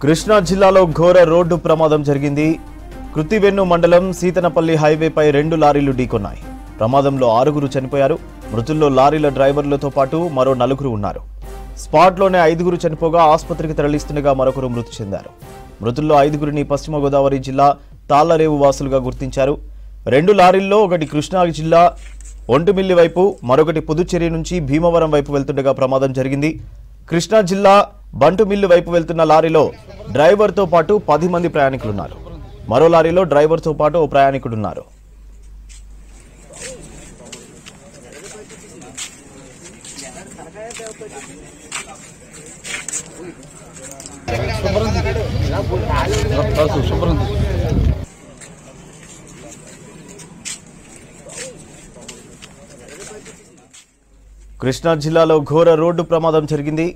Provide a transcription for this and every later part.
కృష్ణా జిల్లాలో ఘోర రోడ్డు ప్రమాదం జరిగింది. కృతివెన్ను మండలం సీతనపల్లి హైవేపై 2 లారీలు ఢీకొన్నాయి. ప్రమాదంలో 6 చనిపోయారు. మృతుల్లో లారీల డ్రైవర్లతో పాటు మరో 4 ఉన్నారు. స్పాట్లోనే 5 చనిపోగా ఆసుపత్రికి తరలిస్తుండగా మరొకరు మృతి చెందారు. మృతుల్లో 5 పశ్చిమ గోదావరి జిల్లా తాళ్లరేవు వాసులుగా గుర్తించారు. 2 లారీల్లో ఒకటి కృష్ణా జిల్లా ఒంటిమిల్లి వైపు, మరొకటి పుదుచ్చేరి నుంచి భీమవరం వైపు వెళ్తుండగా ప్రమాదం జరిగింది. కృష్ణా జిల్లా బంటుమిల్లి వైపు వెళ్తున్న లారీలో డ్రైవర్తో పాటు 10 మంది ప్రయాణికులున్నారు. మరో లారీలో డ్రైవర్తో పాటు ఓ ప్రయాణికుడున్నారు. కృష్ణా జిల్లాలో ఘోర రోడ్డు ప్రమాదం జరిగింది.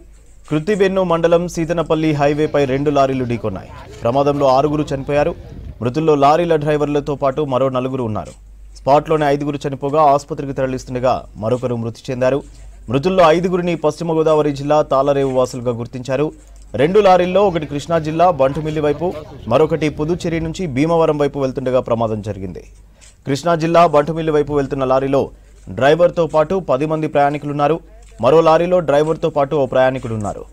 కృతివెన్ను మండలం సీతనపల్లి హైవేపై 2 లారీలు ఢీకొన్నాయి. ప్రమాదంలో 6 చనిపోయారు. మృతుల్లో లారీల డ్రైవర్లతో పాటు మరో 4 ఉన్నారు. స్పాట్లోనే 5 చనిపోగా ఆసుపత్రికి తరలిస్తుండగా మరొకరు మృతి చెందారు. మృతుల్లో 5 పశ్చిమ గోదావరి జిల్లా తాళ్లరేవు వాసులుగా గుర్తించారు. 2 లారీల్లో ఒకటి కృష్ణా జిల్లా బంటుమిల్లి వైపు, మరొకటి పుదుచ్చేరి నుంచి భీమవరం వైపు వెళ్తుండగా ప్రమాదం జరిగింది. కృష్ణా జిల్లా బంటుమిల్లి వైపు వెళ్తున్న లారీలో డ్రైవర్తో పాటు 10 మంది ప్రయాణికులున్నారు. మరో లారీలో డ్రైవర్తో పాటు ఓ ప్రయాణికుడున్నారు.